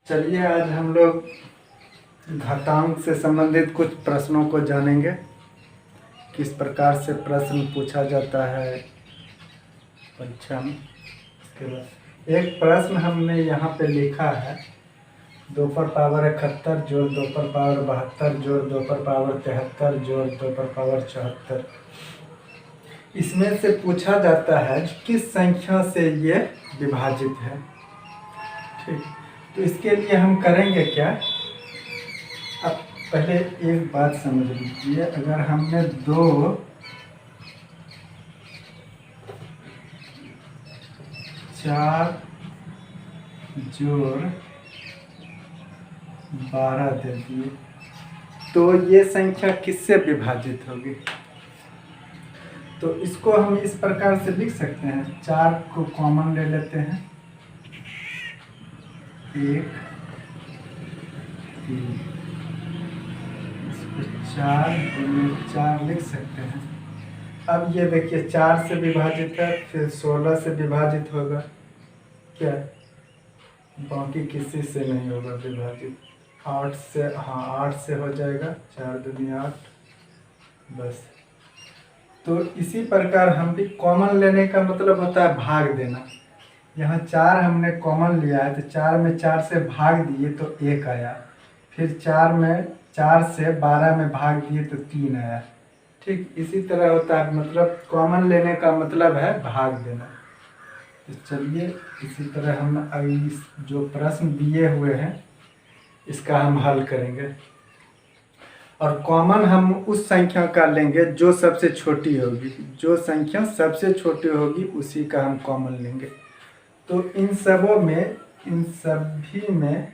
चलिए आज हम लोग घातांक से संबंधित कुछ प्रश्नों को जानेंगे। किस प्रकार से प्रश्न पूछा जाता है परीक्षा में। इसके बाद एक प्रश्न हमने यहाँ पे लिखा है 2 पर पावर 71 जोड़ 2 पर पावर 72 जोड़ 2 पर पावर 73 जोड़ 2 पर पावर 74। इसमें से पूछा जाता है किस संख्या से ये विभाजित है। ठीक, तो इसके लिए हम करेंगे क्या। अब पहले एक बात समझ लीजिए, अगर हमने 2 4 जोड़ 12 दे दिए तो ये संख्या किससे विभाजित होगी। तो इसको हम इस प्रकार से लिख सकते हैं, 4 को कॉमन ले लेते हैं, 1 3, इसको 4 × 4 लिख सकते हैं। अब ये देखिए 4 से विभाजित है, फिर 16 से विभाजित होगा क्या, बाकी किसी से नहीं होगा विभाजित। 8 से, हाँ 8 से हो जाएगा, 4 दूनी 8 बस। तो इसी प्रकार हम भी कॉमन लेने का मतलब होता है भाग देना। यहाँ 4 हमने कॉमन लिया है तो 4 में 4 से भाग दिए तो 1 आया, फिर 4 में 4 से 12 में भाग दिए तो 3 आया। ठीक इसी तरह होता है, मतलब कॉमन लेने का मतलब है भाग देना। तो चलिए इसी तरह हम इस जो प्रश्न दिए हुए हैं इसका हम हल करेंगे। और कॉमन हम उस संख्या का लेंगे जो सबसे छोटी होगी, जो संख्या सबसे छोटी होगी उसी का हम कॉमन लेंगे। तो इन सभी में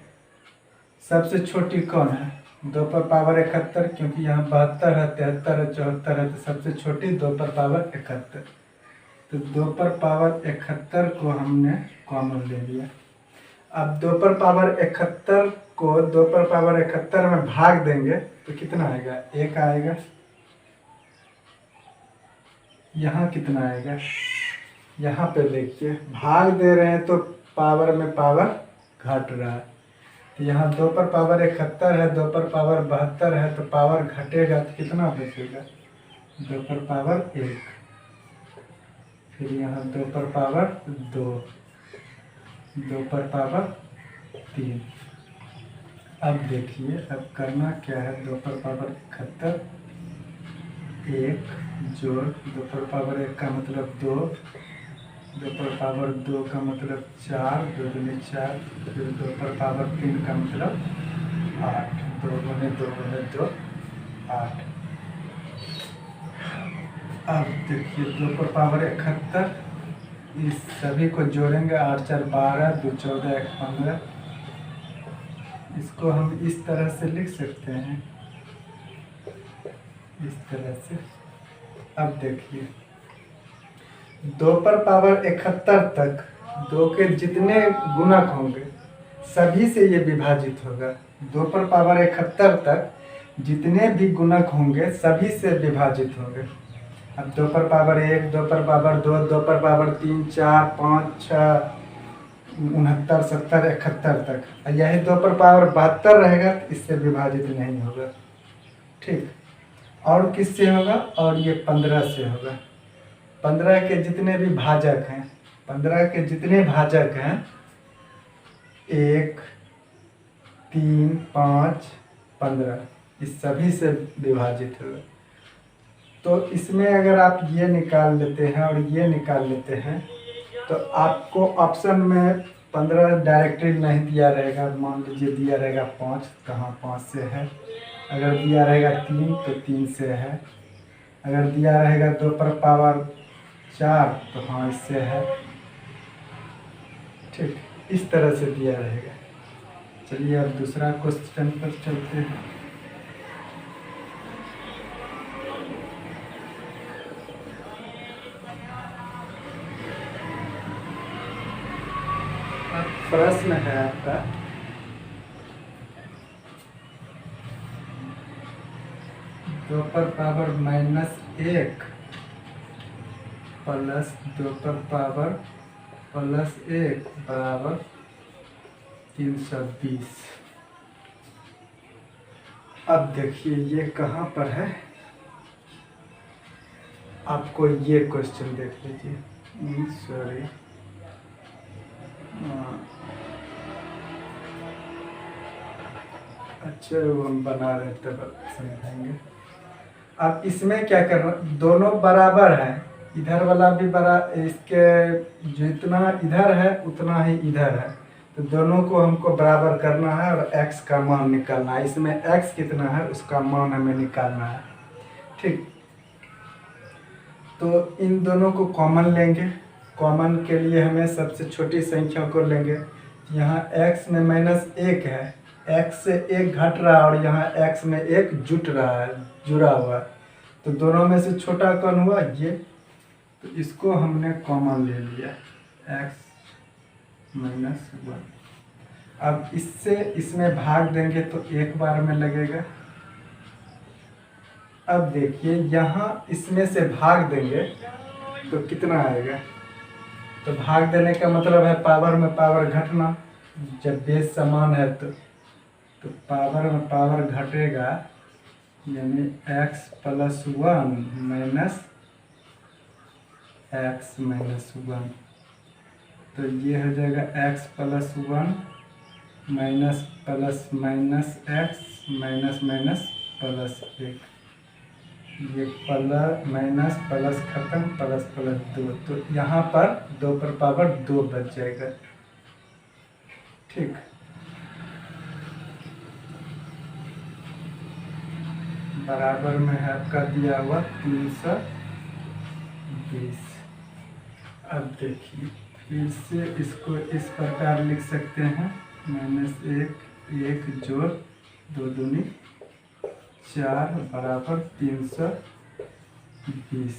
सबसे छोटी कौन है, 2 पर पावर 71, क्योंकि यहाँ 72 है, 73 है, 74 है, तो सबसे छोटी 2 पर पावर 71। तो 2 पर पावर 71 को हमने कॉमन ले लिया। अब 2 पर पावर 71 को 2 पर पावर 71 में भाग देंगे तो कितना आएगा, 1 आएगा। यहाँ कितना आएगा, यहाँ पे देखिए भाग दे रहे हैं तो पावर में पावर घट रहा है, तो यहाँ 2 पर पावर 71 है, 2 पर पावर 72 है, तो पावर घटेगा तो कितना बचेगा, 2 पर पावर 1, फिर यहाँ 2 पर पावर 2, 2 पर पावर 3। अब देखिए अब करना क्या है, 2 पर पावर 71, 1 जोड़ 2 पर पावर 1 का मतलब 2, 2 पर पावर 2 का मतलब 4, 2 दूनी 4, फिर 2 पर पावर 3 का मतलब 8, 2 × 2 × 2 8। अब देखिए 2 पर पावर 71, इस सभी को जोड़ेंगे, 8 4 12, 2 14 1 15। इसको हम इस तरह से लिख सकते हैं, इस तरह से। अब देखिए 2 पर पावर 71 तक 2 के जितने गुणक होंगे सभी से ये विभाजित होगा। 2 पर पावर 71 तक जितने भी गुणक होंगे सभी से विभाजित होंगे। अब 2 पर पावर 1, 2 पर पावर 2, 2 पर पावर 3, 4 5 6 69 70 71 तक, यही 2 पर पावर 72 रहेगा तो इससे विभाजित नहीं होगा। ठीक, और किससे होगा, और ये 15 से होगा। 15 के जितने भी भाजक हैं, 15 के जितने भाजक हैं 1 3 5 15, इस सभी से विभाजित होगा। तो इसमें अगर आप ये निकाल लेते हैं और ये निकाल लेते हैं तो आपको ऑप्शन में 15 डायरेक्टली नहीं दिया रहेगा। मान लीजिए दिया रहेगा 5, कहाँ 5 से है, अगर दिया रहेगा 3 तो 3 से है, अगर दिया रहेगा 2 पर पावर 4 तो हाँ इससे है। ठीक, इस तरह से दिया रहेगा। चलिए अब दूसरा क्वेश्चन पर चलते हैं। प्रश्न है आपका, दो पर पावर -1 प्लस 2 पर पावर +1 बराबर 320। अब देखिए ये कहाँ पर है, आपको ये क्वेश्चन देख लीजिए। सॉरी, अच्छा वो हम बना रहे तब समझाएंगे। अब इसमें क्या करना, दोनों बराबर है, इधर वाला भी बरा, इसके जितना इधर है उतना ही इधर है, तो दोनों को हमको बराबर करना है और x का मान निकालना है। इसमें x कितना है उसका मान हमें निकालना है। ठीक, तो इन दोनों को कॉमन लेंगे। कॉमन के लिए हमें सबसे छोटी संख्या को लेंगे। यहाँ x में -1 है, x से 1 घट रहा है और यहाँ x में 1 जुट रहा है, जुड़ा हुआ है, तो दोनों में से छोटा कौन हुआ, ये, तो इसको हमने कॉमन ले लिया, x -1। अब इससे इसमें भाग देंगे तो एक बार में लगेगा। अब देखिए यहाँ इसमें से भाग देंगे तो कितना आएगा, तो भाग देने का मतलब है पावर में पावर घटना। जब बेस समान है तो पावर में पावर घटेगा, यानी x + 1 माइनस x -1, तो ये हो जाएगा x + 1 minus plus minus x minus minus plus 1, ये प्लस माइनस प्लस खत्म, प्लस प्लस 2, तो यहाँ पर 2 पर पावर 2 बच जाएगा। ठीक, बराबर में है आपका दिया हुआ 320। अब देखिए फिर से इसको इस प्रकार लिख सकते हैं, -1 1 जोड़ 2 दूनी 4 बराबर 320।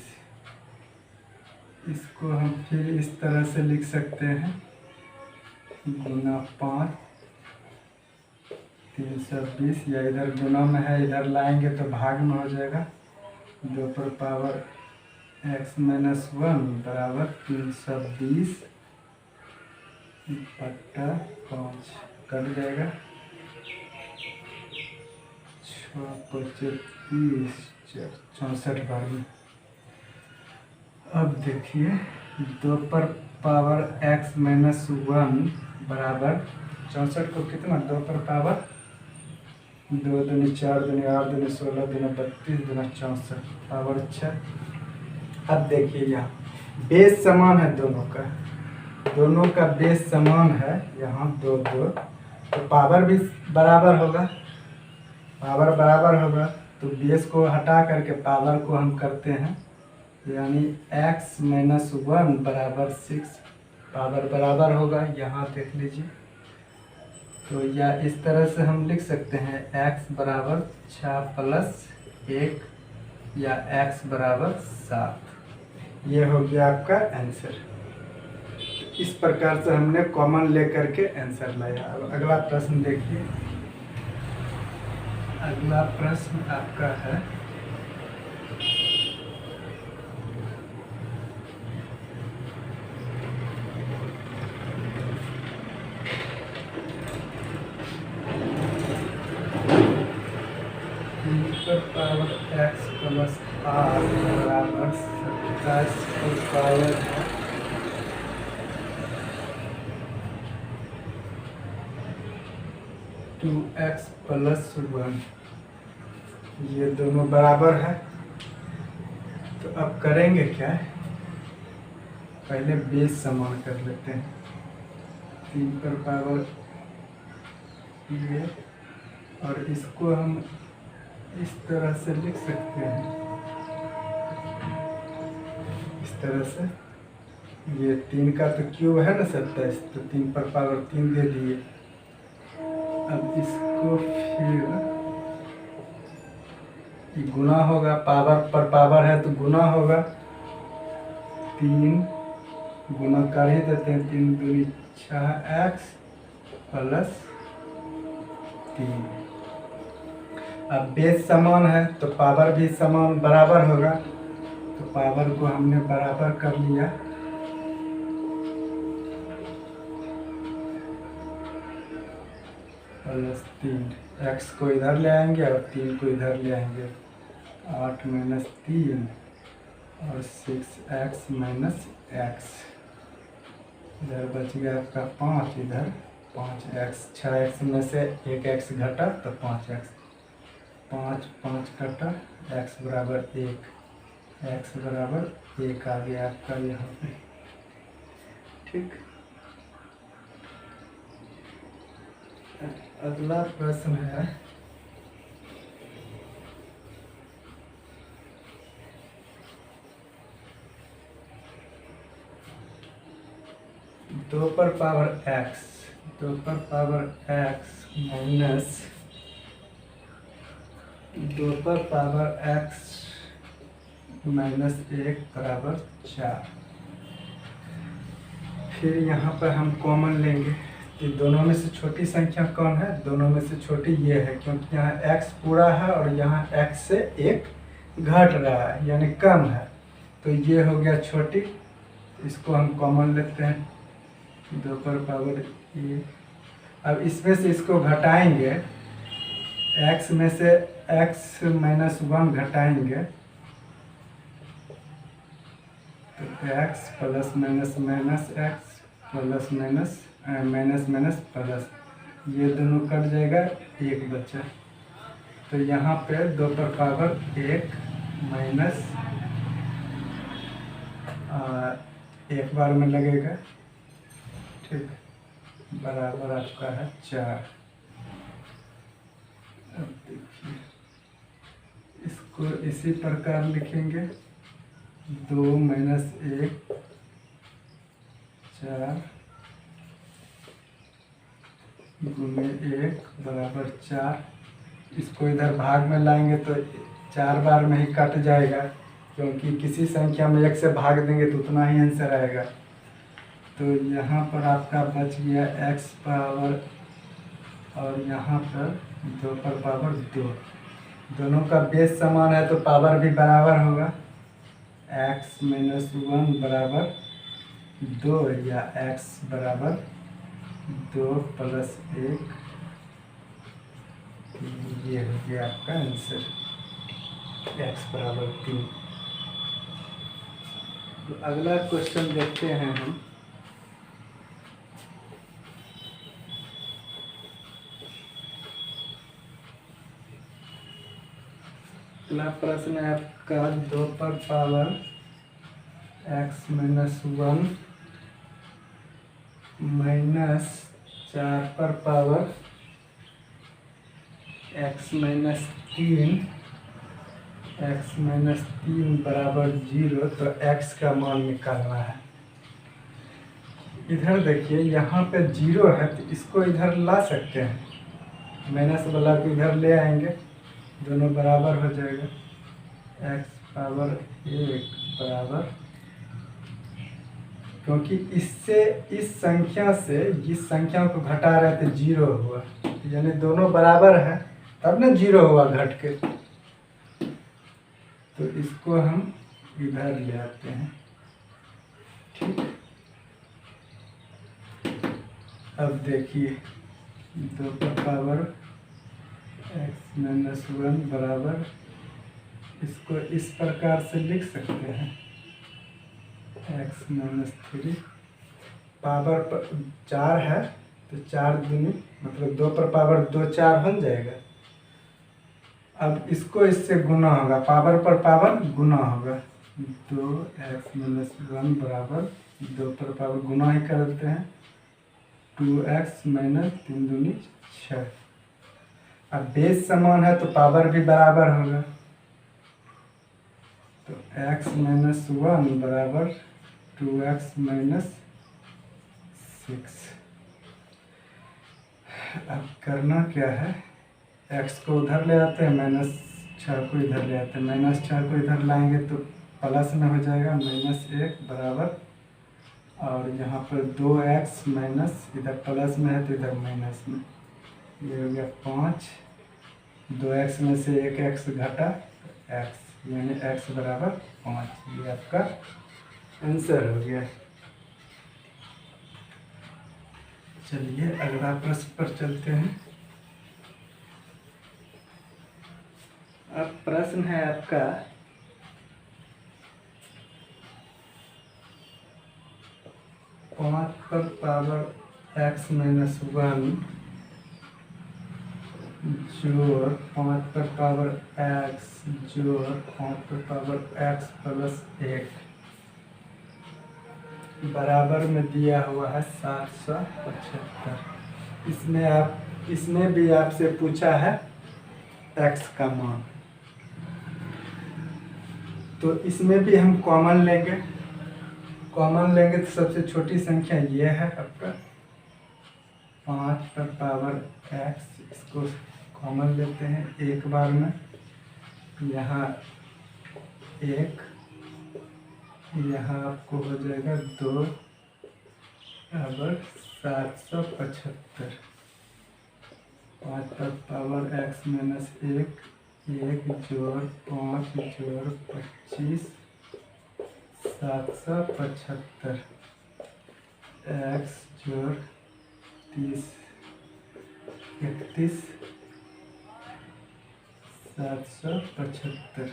इसको हम फिर इस तरह से लिख सकते हैं, गुना 5 320, या इधर गुना में है इधर लाएंगे तो भाग में हो जाएगा, 2 पर पावर x -1 बराबर 320 बट्टा 5, कट जाएगा 6 × 25 64 बार में। अब देखिए 2 पर पावर x -1 बराबर 64 को कितना, 2 पर पावर 2 दूनी 4 दूनी 8 दूनी 16 दूनी 32 दूना 64 पावर 6। अब देखिए यहाँ बेस समान है, दोनों का बेस समान है, यहाँ 2 2, तो पावर भी बराबर होगा, तो बेस को हटा करके पावर को हम करते हैं, यानी x -1 बराबर 6, पावर बराबर होगा, यहाँ देख लीजिए। तो या इस तरह से हम लिख सकते हैं, x बराबर 6 + 1 या x बराबर 7, ये हो गया आपका आंसर। इस प्रकार से हमने कॉमन लेकर के आंसर लाया। अब अगला प्रश्न देखिए। अगला प्रश्न आपका है, पावर x + 8 बराबर 27 का पावर है, 2x + 1, ये दोनों बराबर है। तो अब करेंगे क्या, पहले बेस समान कर लेते हैं, 3 पर पावर ये, और इसको हम इस तरह से लिख सकते हैं, इस तरह से, ये 3 का तो क्यूब है ना 27, तो 3 पर पावर 3 दे दिए। अब इसको फिर गुना होगा, पावर पर पावर है तो गुना होगा, 3 गुना कर ही देते हैं, 3 दूनी 6x + 3। अब बेस समान है तो पावर भी समान बराबर होगा, तो पावर को हमने बराबर कर लिया। प्लस 3, एक्स को इधर ले आएंगे और 3 को इधर ले आएंगे, 8 माइनस 3 और 6x माइनस एक्स, इधर बच गया आपका 5, इधर 5x, 6x में से 1x घटा तो 5x, 5 5 कटा, x बराबर 1, x बराबर 1 आ गया आपका यहाँ पे। ठीक, अगला प्रश्न है दो पर पावर x, 2 पर पावर x माइनस 2 पर पावर x माइनस 1 बराबर 4। फिर यहाँ पर हम कॉमन लेंगे कि दोनों में से छोटी संख्या कौन है, दोनों में से छोटी ये है, क्योंकि यहाँ x पूरा है और यहाँ x से 1 घट रहा है यानी कम है, तो ये हो गया छोटी, इसको हम कॉमन लेते हैं, 2 पर पावर ये। अब इसमें से इसको घटाएंगे, x में से x माइनस 1 घटाएंगे तो x plus minus minus x plus minus minus minus plus, ये दोनों कट जाएगा, 1 बचा। तो यहाँ पे 2 पर पावर 1 माइनस 1 बार में लगेगा, ठीक, बराबर आपका है 4। अब देखिए इसको इसी प्रकार लिखेंगे, 2 माइनस 1 4 गुने 1 बराबर 4। इसको इधर भाग में लाएंगे तो 4 बार में ही कट जाएगा, क्योंकि किसी संख्या में 1 से भाग देंगे तो उतना ही आंसर आएगा। तो यहाँ पर आपका बच गया x पावर और यहाँ पर 2 पर पावर 2, दोनों का बेस समान है तो पावर भी बराबर होगा, x माइनस 1 बराबर 2 या x बराबर 2 प्लस 1, ये हो गया आपका आंसर, x बराबर 3। तो अगला क्वेश्चन देखते हैं हम। अगला प्रश्न है आपका 2 पर पावर x माइनस 1 माइनस 4 पर power x minus 3, x minus 3 बराबर 0, तो x का मान निकालना है। इधर देखिए यहाँ पे 0 है तो इसको इधर ला सकते हैं, माइनस वाला को इधर ले आएंगे, दोनों बराबर हो जाएगा, x पावर 1 बराबर, क्योंकि इससे इस संख्या से जिस संख्या को घटा रहे थे 0 हुआ, यानी दोनों बराबर है तब ना 0 हुआ घट के, तो इसको हम इधर ले आते हैं, ठीक। अब देखिए 2 पर पावर x माइनस 1 बराबर, इसको इस प्रकार से लिख सकते हैं, x माइनस 3, पावर पर 4 है तो 4 दूनी मतलब 2 पर पावर 2 4 बन जाएगा। अब इसको इससे गुना होगा, पावर पर पावर गुना होगा, 2x माइनस 1 बराबर 2 पर पावर गुना ही कर देते हैं, 2x माइनस 3 दूनी 6। अब बेस समान है तो पावर भी बराबर होगा, तो x माइनस 1 बराबर 2x माइनस 6। अब करना क्या है, x को उधर ले आते हैं, माइनस 6 को इधर ले आते हैं, माइनस 6 को इधर लाएंगे तो प्लस में हो जाएगा, माइनस 1 बराबर, और यहाँ पर 2x माइनस, इधर प्लस में है तो इधर माइनस में, ये हो गया 5, 2x में से 1x घटा x, यानी x बराबर 5, ये आपका आंसर हो गया। चलिए अगला प्रश्न पर चलते हैं। अब प्रश्न है आपका 5 पर पावर x माइनस 1 जोड़ 5 पर पावर x जोड़ 5 पर पावर x प्लस 1 बराबर में दिया हुआ है 775। इसमें भी आपसे पूछा है x का मान, तो इसमें भी हम कॉमन लेंगे। तो सबसे छोटी संख्या ये है आपका 5 पर पावर x, इसको कॉमन लेते हैं एक बार में, यहाँ 1, यहाँ आपको हो जाएगा 2 बराबर 775। 5 पर पावर x माइनस 1 जोड़ 5 जोड़ 25 775 x जोड़ 30 31 775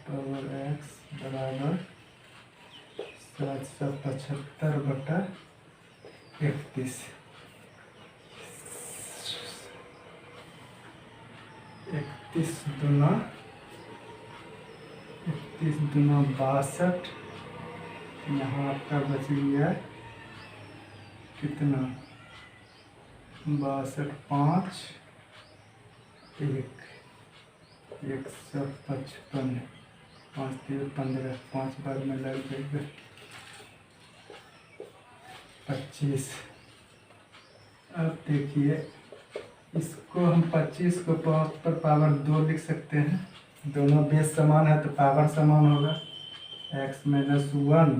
पावर x बराबर 775 बटा 31। 31 दूना 62। यहाँ आपका बच गया कितना 62 5 1 155 5 3 15 5 बार में लग जाएगा 25। अब देखिए इसको हम 25 को 5 पर पावर 2 लिख सकते हैं, दोनों बेस समान है तो पावर समान होगा। x माइनस 1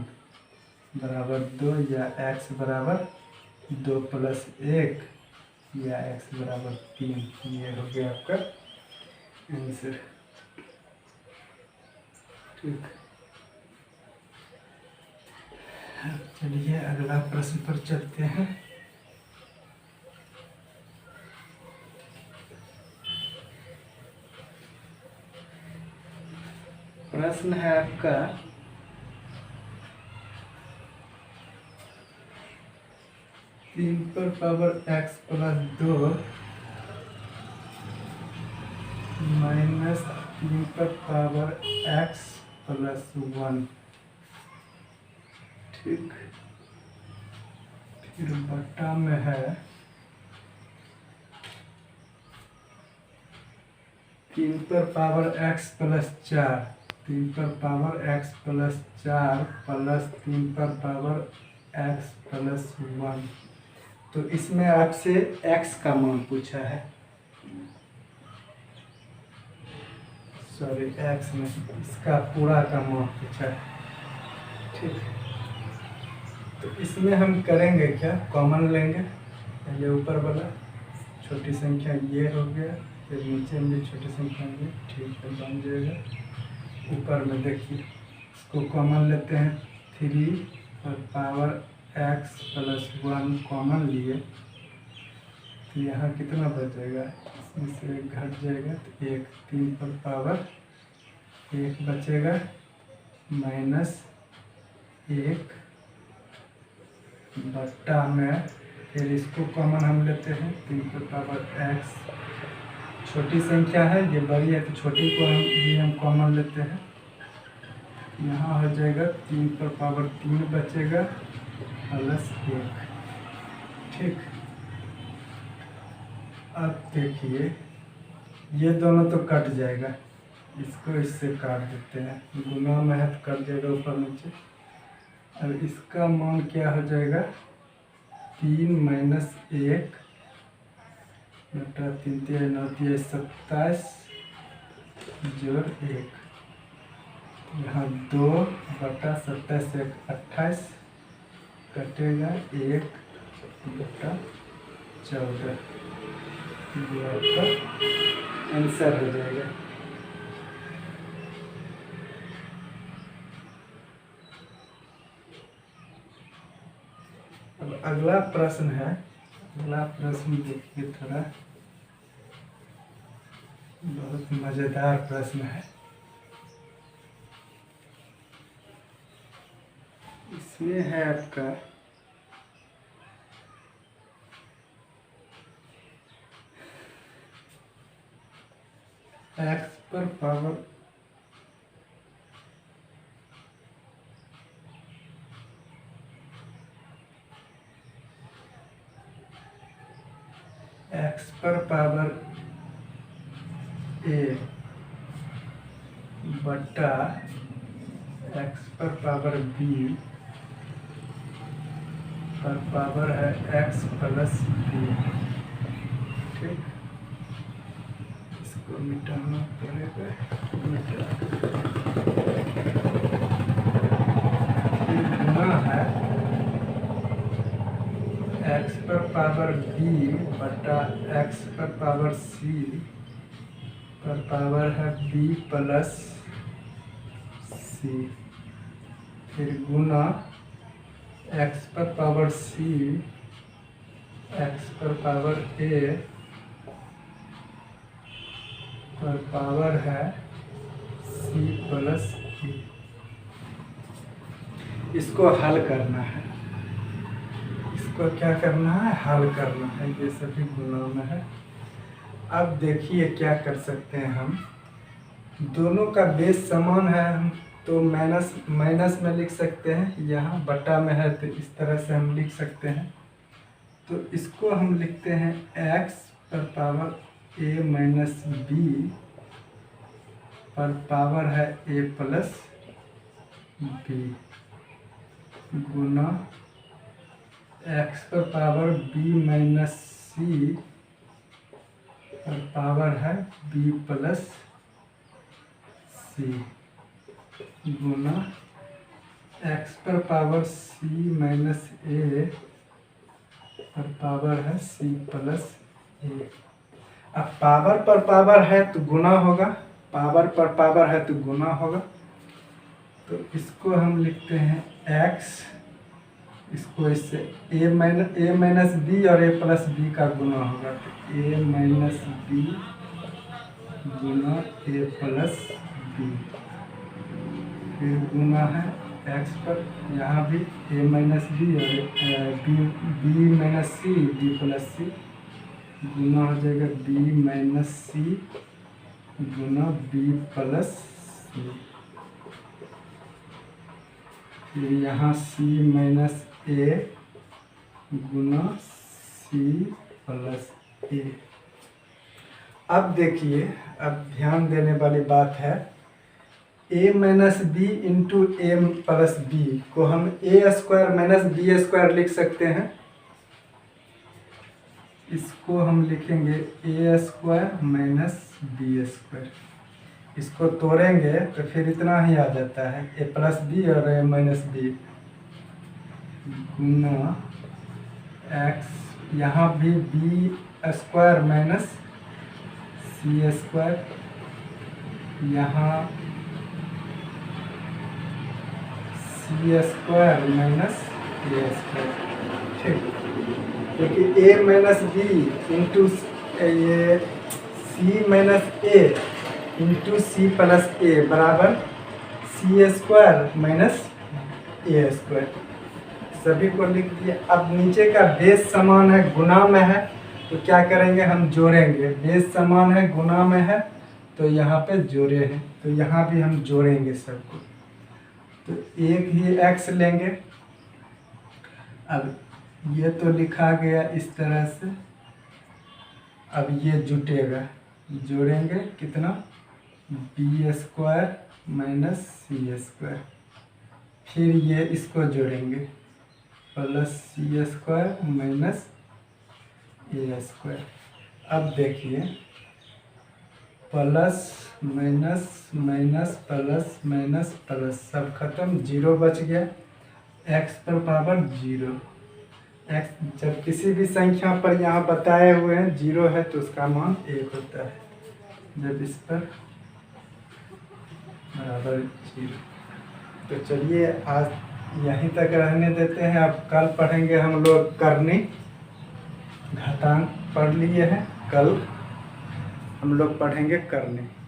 बराबर 2 या x बराबर 2 प्लस 1 या x बराबर 3, ये हो गया आपका आंसर। ठीक, चलिए अगला प्रश्न पर चलते हैं। प्रश्न है आपका 3 पर पावर x प्लस 2 माइनस 3 पर पावर x प्लस 1। ठीक, फिर बटा में है 3 पर पावर x प्लस 4, 3 पर पावर x प्लस 4 प्लस 3 पर पावर x प्लस 1। तो इसमें आपसे x का मान पूछा है, सॉरी x में इसका पूरा का मान पूछा है। ठीक, तो इसमें हम करेंगे क्या, कॉमन लेंगे। ये ऊपर वाला छोटी संख्या ये हो गया, फिर नीचे में भी छोटी संख्या ये, ठीक है बन जाएगा। ऊपर में देखिए इसको कॉमन लेते हैं, 3 और पावर x प्लस 1 कॉमन लिए तो यहाँ कितना बचेगा, इसमें से एक घट जाएगा तो 1, 3 पर पावर 1 बचेगा माइनस 1 बट्टा में, फिर इसको कॉमन हम लेते हैं 3 पर पावर x, छोटी संख्या है ये बड़ी है तो छोटी को हम कॉमन लेते हैं, यहाँ हो जाएगा 3 पर पावर 3 बचेगा प्लस 1। ठीक, अब देखिए ये दोनों तो कट जाएगा, इसको इससे काट देते हैं, गुना में है तो कट जाएगा ऊपर नीचे। अब इसका मान क्या हो जाएगा 3 माइनस 1 बटा 3 3 9 27 जोड़ 1, यहाँ 2 बटा 27 1 28 कटेगा 1 बटा 14, ये आपका आंसर हो जाएगा। अब अगला प्रश्न है, अगला प्रश्न देखिए थोड़ा, बहुत मजेदार प्रश्न है। इसमें है आपका एक्स पर पावर एक्स पर पावर ए बटा एक्स पर पावर बी पर पावर है एक्स प्लस बी। ठीक, इसको मिटाना पड़ेगा। गुना है एक्स पर पावर बी बटा एक्स पर पावर सी पर पावर है बी प्लस सी। फिर गुना एक्स पर पावर सी एक्स पर पावर ए पर पावर है सी प्लस ए। इसको हल करना है। इसको क्या करना है? हल करना है। ये सभी गुणों में है। अब देखिए क्या कर सकते हैं हम। दोनों का बेस समान है, हम तो माइनस में लिख सकते हैं। यहाँ बटा में है तो इस तरह से हम लिख सकते हैं। तो इसको हम लिखते हैं x पर पावर a माइनस बी पर पावर है a प्लस बी गुना x पर पावर b माइनस सी पर पावर है b प्लस सी गुना x पर पावर c माइनस ए पर पावर है c प्लस ए। अब पावर पर पावर है तो गुना होगा, पावर पर पावर है तो गुना होगा। तो इसको हम लिखते हैं x, इसको इससे a माइनस बी और a प्लस बी का गुना होगा। तो a माइनस बी गुना a प्लस बी। फिर गुना है x पर, यहाँ भी a माइनस बी और B minus C B plus C गुना हो जाएगा b माइनस सी गुना b प्लस सी। फिर यहाँ c माइनस ए गुना c प्लस ए। अब देखिए, अब ध्यान देने वाली बात है, a minus B into A plus B को हम a square minus B square लिख सकते हैं। इसको हम लिखेंगे a square minus B square. इसको तोड़ेंगे तो फिर इतना ही आ जाता है, a प्लस बी और a माइनस बी गुना x, यहाँ भी B square minus C square, यहाँ C square minus A square. ठीक, क्योंकि a माइनस बी इंटू ये C minus A into C plus A बराबर C square minus A square. सभी को लिख दिया। अब नीचे का बेस समान है, गुना में है, तो क्या करेंगे? हम जोड़ेंगे। बेस समान है, गुना में है, तो यहाँ पे जोड़े हैं, तो यहाँ भी हम जोड़ेंगे सबको। तो एक ही x लेंगे। अब ये तो लिखा गया इस तरह से। अब ये जुटेगा, जोड़ेंगे कितना? B square minus C square. फिर ये इसको जोड़ेंगे plus C square minus A square. अब देखिए, plus minus minus plus minus plus सब खत्म, जीरो बच गया। x पर पावर जीरो। x जब किसी भी संख्या पर यहाँ बताए हुए हैं जीरो है तो उसका मान 1 होता है। जब इस पर बराबर जीरो। तो चलिए आज यहीं तक रहने देते हैं। अब कल पढ़ेंगे हम लोग करनी। घातांक पढ़ लिए हैं कल। हम लोग पढ़ेंगे करने।